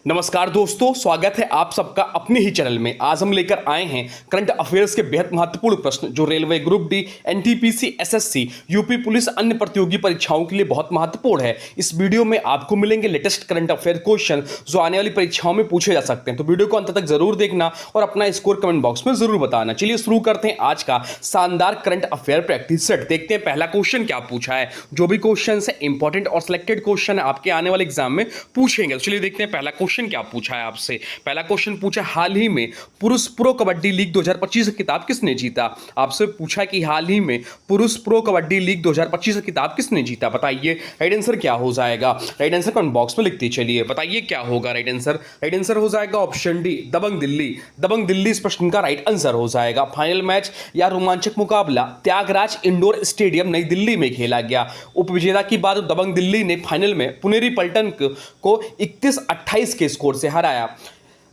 नमस्कार दोस्तों, स्वागत है आप सबका अपने ही चैनल में। आज हम लेकर आए हैं करंट अफेयर्स के बेहद महत्वपूर्ण प्रश्न जो railway group D, NTPC, SSC, UP police अन्य प्रतियोगी परीक्षाओं के लिए बहुत महत्वपूर्ण है। इस वीडियो में आपको मिलेंगे लेटेस्ट करंट अफेयर क्वेश्चन जो आने वाली परीक्षाओं में पूछे जा सकते हैं। तो वीडियो को अंत तक जरूर देखना और अपना स्कोर कमेंट बॉक्स में जरूर बताना। चलिए शुरू करते हैं आज का शानदार करंट अफेयर प्रैक्टिस सेट। देखते हैं पहला क्वेश्चन क्या पूछा है। जो भी क्वेश्चन है इंपॉर्टेंट और सिलेक्टेड क्वेश्चन आपके आने वाले एग्जाम में पूछेंगे। तो चलिए देखते हैं पहला क्वेश्चन क्या पूछा है आपसे। पहला क्वेश्चन पूछा, हाल ही में पुरुष प्रो कबड्डी लीग 2025 का खिताब किसने जीता। आपसे पूछा कि हाल ही में पुरुष प्रो कबड्डी लीग 2025 का खिताब किसने जीता। बताइए राइट आंसर क्या हो जाएगा। राइट आंसर कमेंट बॉक्स में लिखते चलिए। बताइए क्या होगा राइट आंसर। राइट आंसर हो जाएगा ऑप्शन डी, दबंग दिल्ली। दबंग दिल्ली इस प्रश्न का राइट आंसर हो जाएगा। फाइनल मैच या रोमांचक मुकाबला त्यागराज इंडोर स्टेडियम नई दिल्ली में खेला गया। उपविजेता की बात, दबंग दिल्ली ने फाइनल में पुनेरी पल्टन को 31-28 के स्कोर से हराया।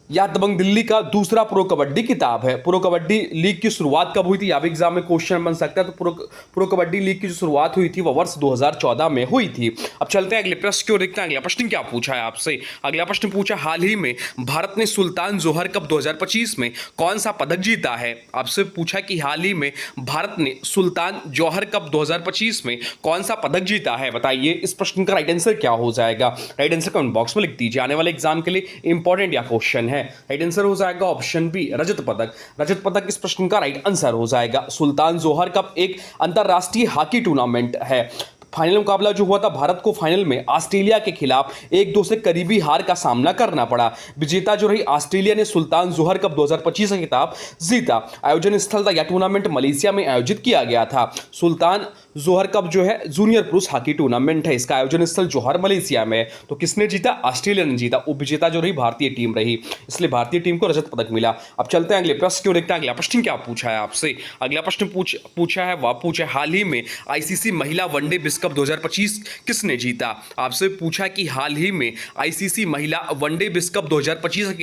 यह दबंग दिल्ली का दूसरा प्रो कबड्डी किताब है। प्रो कबड्डी लीग की शुरुआत कब हुई थी, यह भी एग्जाम में क्वेश्चन बन सकता है। तो प्रो कबड्डी लीग की जो शुरुआत हुई थी वह वर्ष 2014 में हुई थी। अब चलते हैं अगले प्रश्न की ओर, देखते हैं अगला प्रश्न क्या पूछा है आपसे। अगला प्रश्न पूछा, हाल ही में भारत ने सुल्तान जोहर कप 2025 में कौन सा पदक जीता है। आपसे पूछा कि हाल ही में भारत ने सुल्तान जौहर कप 2025 में कौन सा पदक जीता है। बताइए इस प्रश्न का राइट आंसर क्या हो जाएगा। राइट आंसर कमेंट बॉक्स में लिख दीजिए। आने वाले एग्जाम के लिए इंपॉर्टेंट यह क्वेश्चन है। राइट आंसर हो जाएगा ऑप्शन बी, रजत पदक। रजत पदक इस प्रश्न का राइट आंसर हो जाएगा। सुल्तान जोहर कप एक अंतरराष्ट्रीय हॉकी टूर्नामेंट है। फाइनल मुकाबला जो हुआ था, भारत को फाइनल में ऑस्ट्रेलिया के खिलाफ 1-2 से करीबी हार का सामना करना पड़ा। विजेता जो रही ऑस्ट्रेलिया ने सुल्तान जोहर कप 2025 का खिताब जीता। आयोजन स्थल था यह टूर्नामेंट मलेशिया में आयोजित किया गया था। सुल्तान जोहर कप जो है जूनियर पुरुष हॉकी टूर्नामेंट है। इसका आयोजन स्थल जोहर मलेशिया में है। तो किसने जीता, ऑस्ट्रेलिया ने जीता। उपविजेता जो रही भारतीय टीम रही, इसलिए भारतीय टीम को रजत पदक मिला। अब चलते हैं अगले प्रश्न की ओर, देखते हैं अगला प्रश्न क्या पूछा है आपसे। अगला प्रश्न पूछा है, वह पूछा हाल ही में आईसीसी महिला वनडे विश्व कप 2025 किसने जीता। आपसे पूछा कि हाल ही में आईसीसी महिला वनडे विश्व कप 2025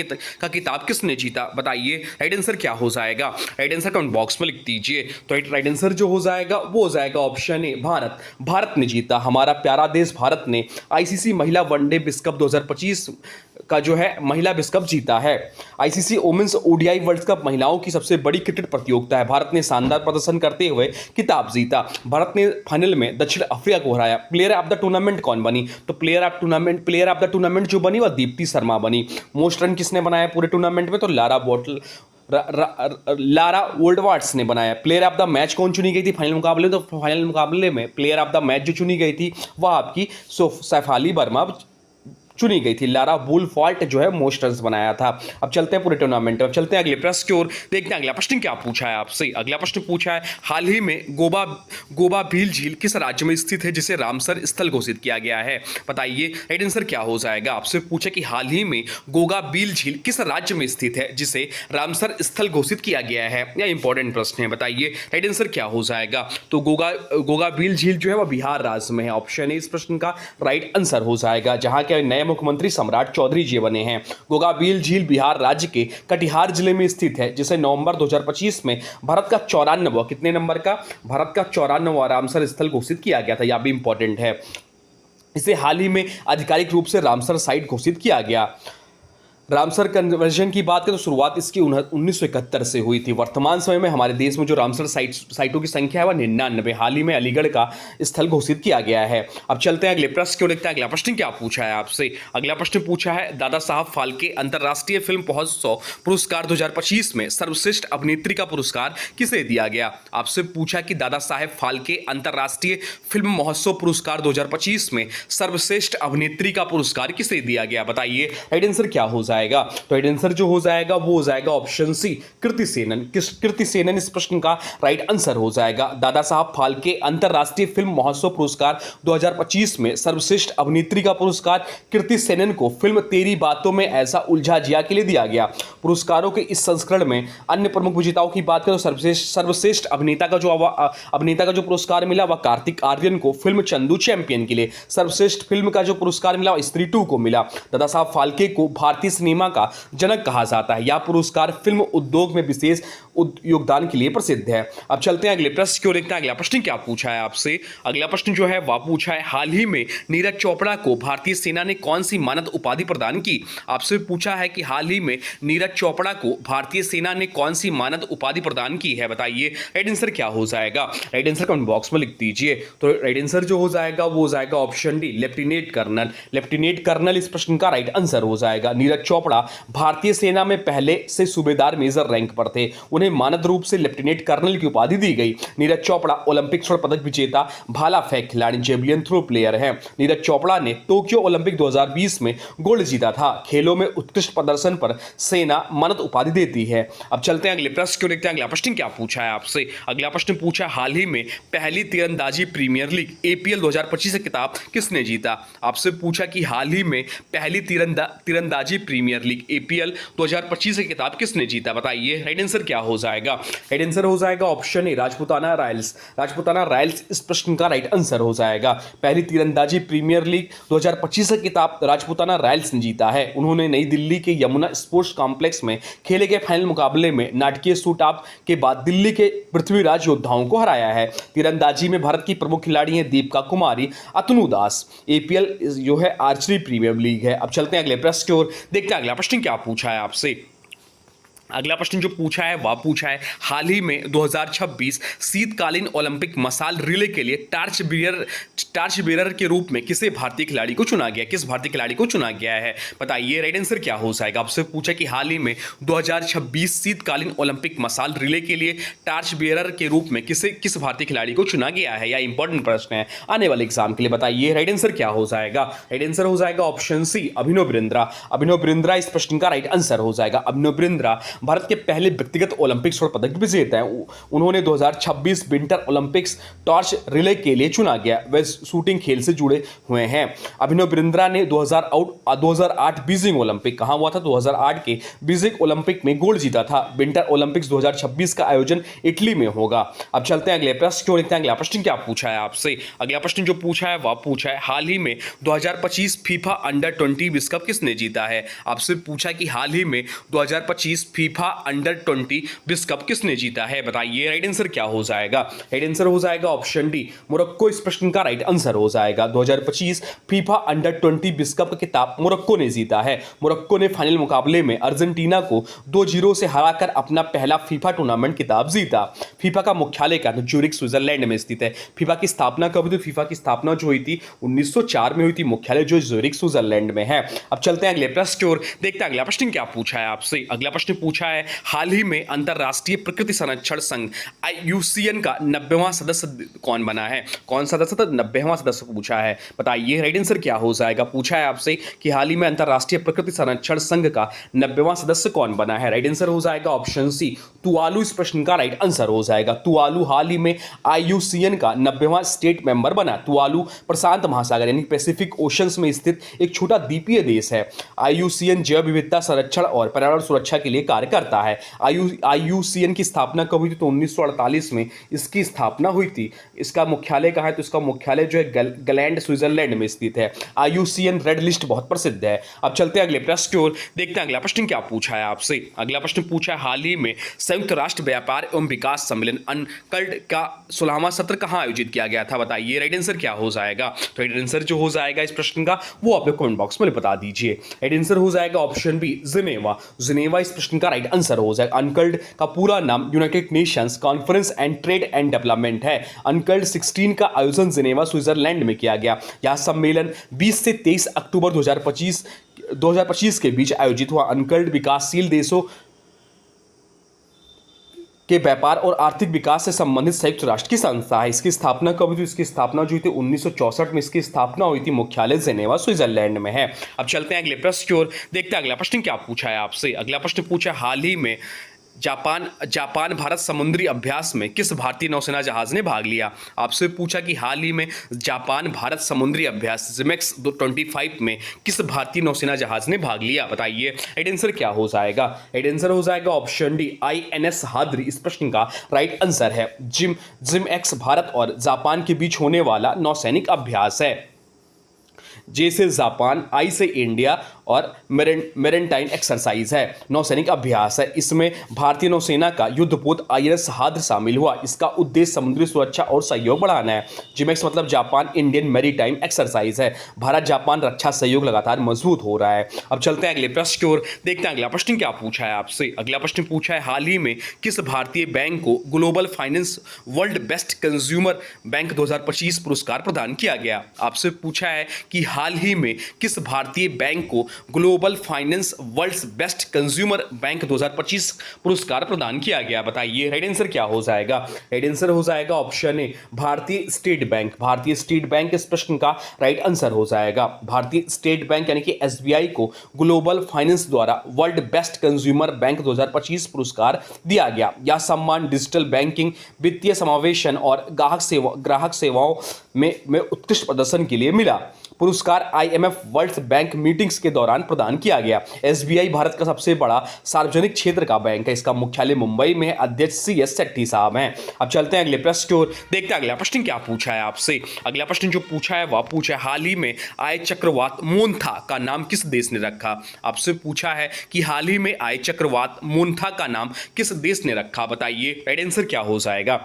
का खिताब किसने जीता। बताइए राइट आंसर क्या हो जाएगा। राइट आंसर कमेंट बॉक्स में लिख दीजिए। तो राइट आंसर जो हो जाएगा वो हो जाएगा ऑप्शन ए, भारत। भारत ने जीता। हमारा प्यारा देश भारत ने आईसीसी महिला वनडे विश्व कप 2025 का जो है महिला विश्व कप जीता है। ICC women's ODI world cup महिलाओं की सबसे बड़ी क्रिकेट प्रतियोगिता है। भारत ने शानदार प्रदर्शन करते हुए खिताब जीता। भारत ने फाइनल में दक्षिण अफ्रीका को हराया। प्लेयर ऑफ द टूर्नामेंट कौन बनी, तो प्लेयर ऑफ द टूर्नामेंट जो बनी वह दीप्ति शर्मा बनी। मोस्ट रन किसने बनाया पूरे टूर्नामेंट में, तो लारा वोल्डवार्ट्स ने बनाया। प्लेयर ऑफ द मैच कौन चुनी गई थी फाइनल मुकाबले, तो फाइनल मुकाबले में प्लेयर ऑफ द मैच जो चुनी गई थी वह आपकी सैफाली वर्मा चुनी गई थी। लारा वुल्फॉल्ट जो है मोस्ट रन्स बनाया था। अब चलते हैं पूरे टूर्नामेंट में। अब चलते हैं अगले प्रश्न की ओर, देखते हैं अगला प्रश्न क्या पूछा है आपसे। अगला प्रश्न पूछा है, हाल ही में गोवा भील झील किस राज्य में स्थित है जिसे रामसर स्थल घोषित किया गया है। बताइए राइट आंसर क्या हो जाएगा। आपसे पूछा कि हाल ही में गोगा भील झील किस राज्य में स्थित है जिसे रामसर स्थल घोषित किया गया है। यह इंपॉर्टेंट प्रश्न है। बताइए राइट आंसर क्या हो जाएगा। तो गोगा भील झील जो है वह बिहार राज्य में है। ऑप्शन ए इस प्रश्न का राइट आंसर हो जाएगा, जहां के नए मुख्यमंत्री सम्राट चौधरी जी बने हैं। गोगाभील झील बिहार राज्य के कटिहार जिले में स्थित है, जिसे नवंबर 2025 में भारत का 94वां कितने नंबर का, भारत का 94वां रामसर स्थल घोषित किया गया था। यह भी इंपॉर्टेंट है। इसे हाल ही में आधिकारिक रूप से रामसर साइट घोषित किया गया। रामसर कन्वर्जन की बात करें तो शुरुआत इसकी 1971 से हुई थी। वर्तमान समय में हमारे देश में जो रामसर साइटों की संख्या है वह 99। हाल ही में अलीगढ़ का स्थल घोषित किया गया है। अब चलते हैं अगले प्रश्न की ओर, देखते हैं अगला प्रश्न क्या पूछा है आपसे। अगला प्रश्न पूछा है, दादा साहब फाल्के अंतर्राष्ट्रीय फिल्म महोत्सव पुरस्कार 2025 में सर्वश्रेष्ठ अभिनेत्री का पुरस्कार किसे दिया गया। आपसे पूछा कि दादा साहेब फाल्के अंतर्राष्ट्रीय फिल्म महोत्सव पुरस्कार 2025 में सर्वश्रेष्ठ अभिनेत्री का पुरस्कार किसे दिया गया। बताइए राइट आंसर क्या हो जाएगा। तो राइट आंसर जो हो जाएगा वो हो जाएगा ऑप्शन सी, कृति सेनन। कृति सेनन इस प्रश्न का राइट आंसर हो जाएगा। दादा साहब फाल्के अंतर्राष्ट्रीय फिल्म महोत्सव पुरस्कार 2025 में सर्वश्रेष्ठ अभिनेत्री का पुरस्कार कृति सेनन को फिल्म तेरी बातों में ऐसा उलझा जिया के लिए दिया गया। पुरस्कारों के इस संस्करण में अन्य प्रमुख विजेताओं की बात करें तो सर्वश्रेष्ठ अभिनेता का जो पुरस्कार मिला वह कार्तिक आर्यन को फिल्म चंदू चैंपियन के लिए, सर्वश्रेष्ठ फिल्म का जो पुरस्कार मिला स्त्री 2 को मिला। दादा साहब फाल्के को भारतीय सिनेमा का जनक कहा जाता है। यह पुरस्कार फिल्म उद्योग में विशेष योगदान के लिए प्रसिद्ध है। अब चलते हैं अगले प्रश्न की ओर, देखते हैं अगला प्रश्न क्या पूछा है आपसे। अगला प्रश्न जो है वह पूछा है, हाल ही में नीरज चोपड़ा को भारतीय सेना ने कौन सी मानद उपाधि प्रदान की। आपसे पूछा है कि हाल ही में नीरज चोपड़ा को भारतीय सेना ने कौन सी मानद उपाधि प्रदान की है, बताइए राइट आंसर क्या हो जाएगा। राइट आंसर कमेंट बॉक्स में लिख दीजिए। तो राइट आंसर जो हो जाएगा वो हो जाएगा option D, lieutenant colonel. Lieutenant colonel इस प्रश्न का राइट आंसर हो जाएगा। नीरज चोपड़ा भारतीय सेना में पहले से सूबेदार मेजर रैंक पर थे, उन्हें मानद रूप से लेफ्टिनेंट कर्नल की उपाधि दी गई। नीरज चोपड़ा ओलंपिक स्वर्ण पदक विजेता, भाला फेंक खिलाड़ी, जेवलिन थ्रो प्लेयर हैं। नीरज चोपड़ा ने टोक्यो ओलंपिक 2020 में गोल्ड जीता था। खेलों में उत्कृष्ट प्रदर्शन पर सेना मानद उपाधि देती है। अब चलते हैं अगले प्रश्न को, देखते हैं अगला प्रश्न क्या पूछा है आपसे। अगला प्रश्न पूछा, हाल ही में पहली तीरंदाजी प्रीमियर लीग APL 2025 का खिताब किसने जीता। आपसे पूछा कि हाल ही में पहली तीरंदाजी प्रीमियर लीग APL 2025 का खिताब किसने जीता, बताइए राइट आंसर क्या हो जाएगा। राइट आंसर हो जाएगा option A, Rajputana Royals. Rajputana Royals इस प्रश्न का राइट आंसर हो जाएगा। पहली तीरंदाजी प्रीमियर लीग 2025 का खिताब राजपूताना रॉयल्स ने जीता है। उन्होंने नई दिल्ली के यमुना स्पोर्ट्स कॉम्प्लेक्स में खेले गए फाइनल मुकाबले में नाटकीय शूट आउट के बाद दिल्ली के पृथ्वीराज योद्धाओं को हराया है। तीरंदाजी में भारत की प्रमुख खिलाड़ी हैं दीपिका कुमारी, अतनु दास। APL जो है आर्चरी प्रीमियर लीग है। अब चलते हैं अगले प्रश्न की ओर, देखते हैं अगला प्रश्न क्या पूछा है आपसे। अगला प्रश्न जो पूछा है वह पूछा है, हाल ही में 2026 शीतकालीन ओलंपिक मसाल रिले के लिए टार्च बेरर के रूप में किसे भारतीय खिलाड़ी को चुना गया, किस भारतीय खिलाड़ी को चुना गया है, बताइए राइट आंसर क्या हो जाएगा। आपसे पूछा कि हाल ही में 2026 शीतकालीन ओलंपिक मसाल रिले के लिए टार्च बेरर के रूप में किस भारतीय खिलाड़ी को चुना गया है। यह इंपॉर्टेंट प्रश्न है आने वाले एग्जाम के लिए, बताइए राइट आंसर क्या हो जाएगा। राइट आंसर हो जाएगा ऑप्शन सी, अभिनव बिंद्रा। अभिनव बिंद्रा इस प्रश्न का राइट आंसर हो जाएगा। अभिनव बिंद्रा भारत के पहले व्यक्तिगत ओलंपिक स्वर्ण पदक विजेता हैं। उन्होंने 2026 विंटर ओलंपिक्स टॉर्च रिले के लिए चुना गया। वे शूटिंग खेल से जुड़े हुए हैं। अभिनव बिंद्रा ने 2008 बीजिंग ओलंपिक, कहां हुआ था 2008 के बीजिंग ओलंपिक में गोल्ड जीता था। विंटर ओलंपिक्स 2026 का आयोजन इटली में होगा। अब चलते हैं अगले प्रश्न की ओर, देखते हैं अगला प्रश्न क्या पूछा है आपसे। अगला प्रश्न जो पूछा है वह पूछा है, हाल ही में 2025 फीफा अंडर 20 विश्व कप किसने जीता है। आपसे पूछा कि हाल ही में 2025 फीफा अंडर 20 विश्व कप किसने जीता है, बताइए राइट आंसर क्या हो जाएगा। राइट आंसर हो जाएगा ऑप्शन डी, मोरक्को इस प्रश्न का राइट आंसर हो जाएगा। 2025 फीफा अंडर 20 विश्व कप का खिताब मोरक्को ने जीता है। मोरक्को ने फाइनल मुकाबले में अर्जेंटीना को 2-0 से हराकर अपना पहला फीफा टूर्नामेंट खिताब जीता। फीफा का मुख्यालय ज्यूरिख स्विट्जरलैंड में स्थित है। फीफा की स्थापना कब हुई थी, फीफा की स्थापना जो हुई थी 1904 में हुई थी। मुख्यालय जो ज्यूरिख स्विट्जरलैंड में है। अब चलते हैं अगले प्रश्न की ओर, देखते हैं अगला प्रश्न क्या पूछा है आपसे। अगला प्रश्न पूछा है, हाल ही में अंतरराष्ट्रीय प्रकृति संरक्षण संघ IUCN का 90वां सदस्य कौन बना है। कौन सदस्य था, 90वां सदस्य पूछा है, बताइए राइट आंसर क्या हो जाएगा। पूछा है आपसे कि हाल ही में अंतरराष्ट्रीय प्रकृति संरक्षण संघ का 90वां सदस्य कौन बना है। राइट आंसर हो जाएगा ऑप्शन सी, तुवालू इस प्रश्न का राइट आंसर हो जाएगा। तुवालू हाल ही में IUCN का 90वां स्टेट मेंबर बना। तुवालू प्रशांत महासागर यानी पैसिफिक ओशंस में स्थित एक छोटा द्वीपीय देश है। IUCN जैव विविधता संरक्षण और पर्यावरण सुरक्षा के लिए कार्य करता है। IUCN की स्थापना कब हुई थी, तो 1948 में इसकी स्थापना हुई थी। इसका मुख्यालय कहाँ है, तो इसका मुख्यालय जो है गलैंड स्विट्जरलैंड में स्थित है। IUCN रेड लिस्ट बहुत प्रसिद्ध है। अब चलते हैं अगले प्रश्न की ओर, देखते हैं अगला प्रश्न क्या पूछा है आपसे। अगला प्रश्न पूछा है, हाल ही में संयुक्त राष्ट्र व्यापार एवं विकास सम्मेलन अनकल्ड का 16वां सत्र कहाँ आयोजित किया गया था, बताइए राइट आंसर क्या हो जाएगा। तो राइट आंसर जो हो जाएगा इस प्रश्न का वो आप लोग कमेंट बॉक्स में बता दीजिए। राइट आंसर हो जाएगा ऑप्शन बी, जिनेवा। जिनेवा इस प्रश्न का राइट आंसर हो जाएगा। अनकल्ड का पूरा नाम United Nations conference and trade and development है। अनकल्ड 16 का आयोजन जिनेवा स्विट्जरलैंड में किया गया। यह सम्मेलन 20 से 23 अक्टूबर 2025 के बीच आयोजित हुआ। अनकल्ड विकासशील देशों के व्यापार और आर्थिक विकास से संबंधित संयुक्त राष्ट्र की संस्था है। इसकी स्थापना कब हुई थी, इसकी स्थापना जो हुई थी 1964 में इसकी स्थापना हुई थी। मुख्यालय जिनेवा स्विट्जरलैंड में है। अब चलते हैं अगले प्रश्न की ओर, देखते हैं अगला प्रश्न क्या पूछा है आपसे। अगला प्रश्न पूछा, हाल ही में जापान जापान भारत समुद्री अभ्यास में किस भारतीय नौसेना जहाज ने भाग लिया? आपसे पूछा कि हाल ही में जापान भारत समुद्री अभ्यास जिमेक्स 25 में किस भारतीय नौसेना जहाज ने भाग लिया? बताइए राइट आंसर क्या हो जाएगा? राइट आंसर हो जाएगा ऑप्शन डी INS हाद्री। इस प्रश्न का राइट आंसर है जिमएक्स भारत और जापान के बीच होने वाला नौसैनिक अभ्यास है। जे से जापान, आई से इंडिया और मेरेंटाइन एक्सरसाइज है, नौसैनिक अभ्यास है। इसमें भारतीय नौसेना का युद्धपोत INS हाद्र शामिल हुआ। इसका उद्देश्य समुद्री सुरक्षा और सहयोग बढ़ाना है। जिमेक्स मतलब जापान इंडियन मैरीटाइम एक्सरसाइज है। भारत जापान रक्षा सहयोग लगातार मजबूत हो रहा है। अब चलते हैं अगले प्रश्न की ओर, देखते हैं अगला प्रश्न क्या पूछा है आपसे। अगला प्रश्न पूछा है हाल ही में किस भारतीय बैंक को global finance world best consumer bank 2025 पुरस्कार प्रदान किया गया? आपसे पूछा है कि हाल ही में किस भारतीय बैंक को global finance world's best consumer bank 2025 पुरस्कार प्रदान किया गया? बताइए राइट आंसर क्या हो जाएगा? राइट आंसर हो जाएगा ऑप्शन ए भारतीय स्टेट बैंक। भारतीय स्टेट बैंक इस प्रश्न का राइट आंसर हो जाएगा। भारतीय स्टेट बैंक यानी कि SBI को ग्लोबल फाइनेंस द्वारा वर्ल्ड बेस्ट कंज्यूमर बैंक 2025 पुरस्कार दिया गया। यह सम्मान डिजिटल बैंकिंग, वित्तीय समावेशन और ग्राहक सेवाओं में उत्कृष्ट प्रदर्शन के लिए मिला। पुरस्कार IMF वर्ल्ड बैंक मीटिंग्स के दौरान प्रदान किया गया। SBI भारत का सबसे बड़ा सार्वजनिक क्षेत्र का बैंक है। इसका मुख्यालय मुंबई में है। अध्यक्ष CS सेट्टी साहब हैं। अब चलते हैं अगले प्रश्न की ओर, देखते हैं अगला प्रश्न क्या पूछा है आपसे। अगला प्रश्न जो पूछा है वह पूछा है हाल ही में आए चक्रवात मोन्था का नाम किस देश ने रखा? आपसे पूछा है कि हाल ही में आए चक्रवात मोन्था का नाम किस देश ने रखा? बताइए राइट आंसर क्या हो जाएगा?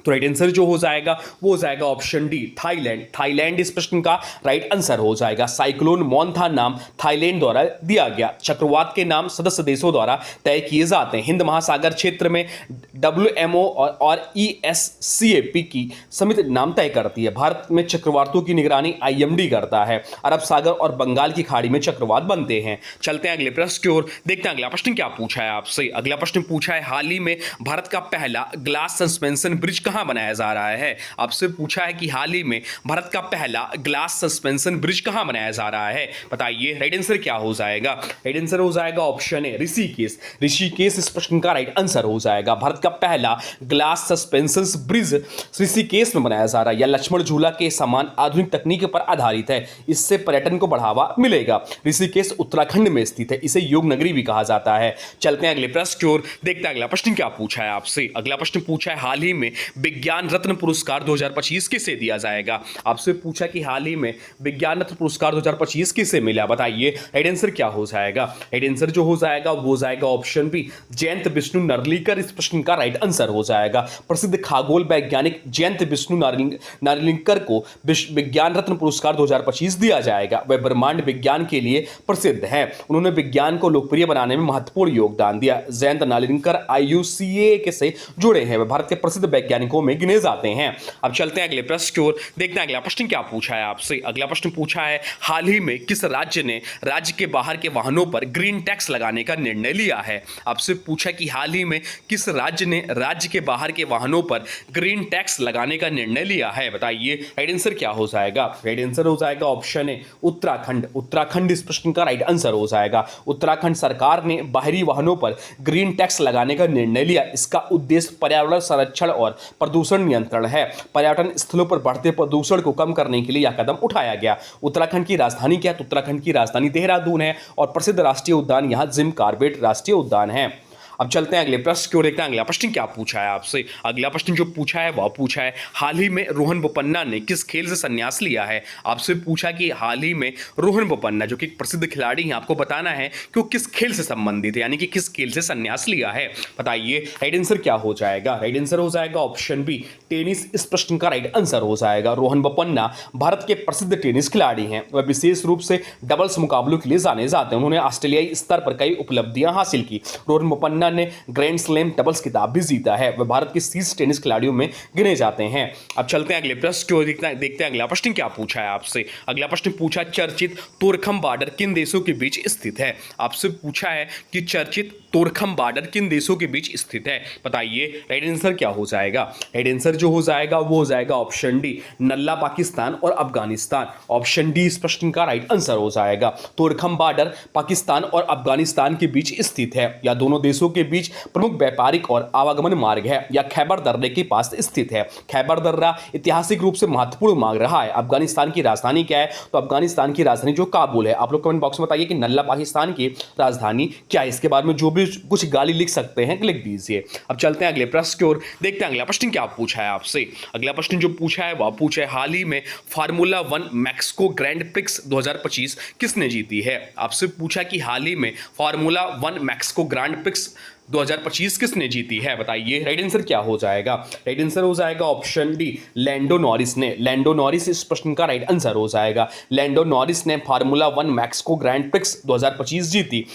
तो राइट आंसर जो हो जाएगा वो हो जाएगा ऑप्शन डी थाईलैंड। थाईलैंड इस प्रश्न का राइट आंसर हो जाएगा। साइक्लोन मोन्था नाम थाईलैंड द्वारा दिया गया। चक्रवात के नाम सदस्य देशों द्वारा तय किए जाते हैं। हिंद महासागर क्षेत्र में WMO और ESCAP की समिति नाम तय करती है। भारत में चक्रवातों की निगरानी IMD करता है। अरब सागर और बंगाल की खाड़ी में चक्रवात बनते हैं। चलते हैं अगले प्रश्न की ओर, देखते हैं अगला प्रश्न क्या पूछा है आपसे। अगला प्रश्न पूछा है हाल ही में भारत का पहला ग्लास सस्पेंशन ब्रिज कहां बनाया जा रहा है? आपसे पूछा है कि हाल ही में भारत का पहला ग्लास सस्पेंशन ब्रिज कहां बनाया जा रहा है? बताइए राइट आंसर क्या हो जाएगा? राइट आंसर हो जाएगा ऑप्शन ए ऋषिकेश। ऋषिकेश इस प्रश्न का राइट आंसर हो जाएगा। भारत का पहला ग्लास सस्पेंशन ब्रिज ऋषिकेश में बनाया जा रहा है। यह लक्ष्मण झूला के समान आधुनिक तकनीक पर आधारित है। इससे पर्यटन को बढ़ावा मिलेगा। ऋषिकेश उत्तराखंड में स्थित है। इसे योग नगरी भी कहा जाता है। चलते हैं अगले प्रश्न की ओर, देखते हैं अगला प्रश्न क्या पूछा है आपसे। अगला प्रश्न पूछा है हाल ही में विज्ञान रत्न पुरस्कार 2025 किसे दिया जाएगा? आपसे पूछा कि हाल ही में विज्ञान रत्न पुरस्कार 2025 किसे मिला? बताइए राइट आंसर क्या हो जाएगा? राइट आंसर जो हो जाएगा वो हो जाएगा ऑप्शन बी जयंत विष्णु नार्लिकर। इस प्रश्न का राइट आंसर हो जाएगा। प्रसिद्ध खगोल वैज्ञानिक जयंत विष्णु नार्लिकर को विज्ञान रत्न पुरस्कार 2025 दिया जाएगा। वह ब्रह्मांड विज्ञान के लिए प्रसिद्ध है। उन्होंने विज्ञान को लोकप्रिय बनाने में महत्वपूर्ण योगदान दिया। जयंत नार्लिकर IUCAA से जुड़े हैं। वह भारत के प्रसिद्ध वैज्ञानिकों में गिने जाते हैं। अब चलते हैं अगले प्रश्न की ओर, देखते हैं अगला प्रश्न क्या पूछा है आपसे। अगला प्रश्न पूछा है हाल ही में किस राज्य ने राज्य के बाहर के वाहनों पर ग्रीन टैक्स लगाने का निर्णय लिया है? आपसे पूछा कि हाल ही में किस राज्य ने राज्य के बाहर के वाहनों पर ग्रीन टैक्स लगाने का निर्णय लिया है? बताइए राइट आंसर क्या हो जाएगा? राइट आंसर हो जाएगा ऑप्शन ए उत्तराखंड। उत्तराखंड इस प्रश्न का राइट आंसर हो जाएगा। उत्तराखंड सरकार ने बाहरी वाहनों पर ग्रीन टैक्स लगाने का निर्णय लिया। इसका उद्देश्य पर्यावरण संरक्षण और प्रदूषण नियंत्रण है। पर्यटन स्थलों पर बढ़ते प्रदूषण को कम करने के लिए यह कदम उठाया गया। उत्तराखंड की राजधानी क्या है? तो उत्तराखंड की राजधानी देहरादून है और प्रसिद्ध राष्ट्रीय उद्यान यहां जिम कॉर्बेट राष्ट्रीय उद्यान है। अब चलते हैं अगले प्रश्न की ओर, देखते हैं अगला प्रश्न क्या पूछा है आपसे। अगला प्रश्न जो पूछा है वह पूछा है हाल ही में रोहन बोपन्ना ने किस खेल से संन्यास लिया है? आपसे पूछा कि हाल ही में रोहन बोपन्ना जो कि एक प्रसिद्ध खिलाड़ी हैं, आपको बताना है कि वो किस खेल से संबंधित है, यानी कि किस खेल से संन्यास लिया है। बताइए राइट आंसर क्या हो जाएगा? राइट आंसर हो जाएगा ऑप्शन बी टेनिस। इस प्रश्न का राइट आंसर हो जाएगा। रोहन बोपन्ना भारत के प्रसिद्ध टेनिस खिलाड़ी हैं। वह विशेष रूप से डबल्स मुकाबलों के लिए जाने जाते हैं। उन्होंने ऑस्ट्रेलियाई स्तर पर कई उपलब्धियां हासिल की। रोहन बोपन्ना ने ग्रैंड स्लैम डबल्स खिताब भी जीता है। वह भारत के शीर्ष टेनिस खिलाड़ियों में गिने जाते हैं। अब चलते हैं अगले प्रश्न की ओर, देखते हैं अगला प्रश्न क्या पूछा है आपसे। अगला प्रश्न पूछा चर्चित तोरखम बॉर्डर किन देशों के बीच स्थित है? आपसे पूछा है कि चर्चित तोरखम बॉर्डर किन देशों के बीच स्थित है? बताइए राइट आंसर क्या हो जाएगा? राइट आंसर जो हो जाएगा वो हो जाएगा ऑप्शन डी नल्ला पाकिस्तान और अफगानिस्तान। ऑप्शन डी इस प्रश्न का राइट आंसर हो जाएगा। तोरखम बॉर्डर पाकिस्तान और अफगानिस्तान के बीच स्थित है। या दोनों देशों के के बीच प्रमुख व्यापारिक और आवागमन मार्ग है या खैबर दर्रे के पास स्थित है। खैबर दर्रा ऐतिहासिक रूप से महत्वपूर्ण मार्ग रहा है। अफगानिस्तान की राजधानी क्या है? तो अफगानिस्तान की राजधानी जो काबुल है। आप लोग कमेंट बॉक्स में बताइए कि नल्ला पाकिस्तान की राजधानी क्या है। इसके बारे में जो भी कुछ गाली लिख सकते हैं लिख दीजिए। अब चलते हैं अगले प्रश्न की ओर, देखते हैं अगला प्रश्न क्या पूछा है आपसे। अगला प्रश्न जो पूछा है वह पूछा है हाल ही में फार्मूला 1 मैक्सिको ग्रैंड प्रिक्स 2025 किसने जीती है? आपसे पूछा कि हाल ही में फार्मूला 1 मैक्सिको ग्रैंड प्रिक्स 2025 किसने जीती है, बताइए। राइट आंसर क्या हो जाएगा? राइट आंसर हो जाएगा ऑप्शन डी, लैंडो नॉरिस ने। लैंडो नॉरिस इस प्रश्न का राइट आंसर हो जाएगा। लैंडो नॉरिस ने फार्मूला 1 मैक्सिको ग्रैंड प्रिक्स 2025 जीती।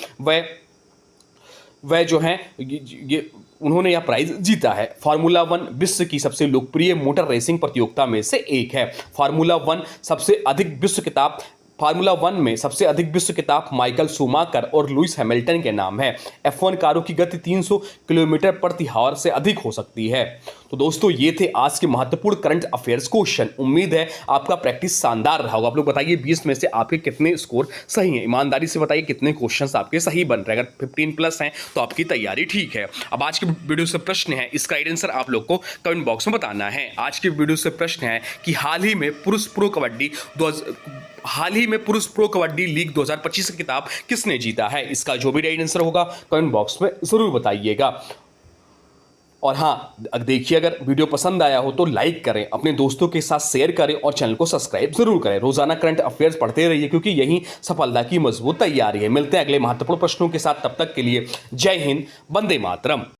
वह जो है ये उन्होंने यह प्राइज जीता है। फार्मूला 1 विश्व की सबसे लोकप्रिय मोटर रेसिंग प्रतियोगिता में से एक है। फार्मूला 1 फार्मूला 1 में सबसे अधिक विश्व खिताब माइकल शूमाकर और लुइस हैमिल्टन के नाम है। F1 कारों की गति 300 किलोमीटर प्रति आवर से अधिक हो सकती है। तो दोस्तों ये थे आज के महत्वपूर्ण करंट अफेयर्स क्वेश्चन। उम्मीद है आपका प्रैक्टिस शानदार रहा होगा। आप लोग बताइए 20 में से आपके कितने स्कोर सही हैं। ईमानदारी से बताइए कितने क्वेश्चंस आपके सही बन रहे हैं। अगर 15 प्लस हैं तो आपकी तैयारी ठीक है। अब आज की वीडियो से प्रश्न है, इसका राइट आंसर आप लोग को कमेंट बॉक्स में बताना है। आज की वीडियो से प्रश्न है कि हाल ही में पुरुष प्रो कबड्डी लीग 2025 का खिताब किसने जीता है? इसका जो भी राइट आंसर होगा कमेंट बॉक्स में जरूर बताइएगा। और हाँ, देखिए अगर वीडियो पसंद आया हो तो लाइक करें, अपने दोस्तों के साथ शेयर करें और चैनल को सब्सक्राइब जरूर करें। रोजाना करंट अफेयर्स पढ़ते रहिए क्योंकि यही सफलता की मजबूत तैयारी है। मिलते हैं अगले महत्वपूर्ण प्रश्नों के साथ, तब तक के लिए जय हिंद, वंदे मातरम।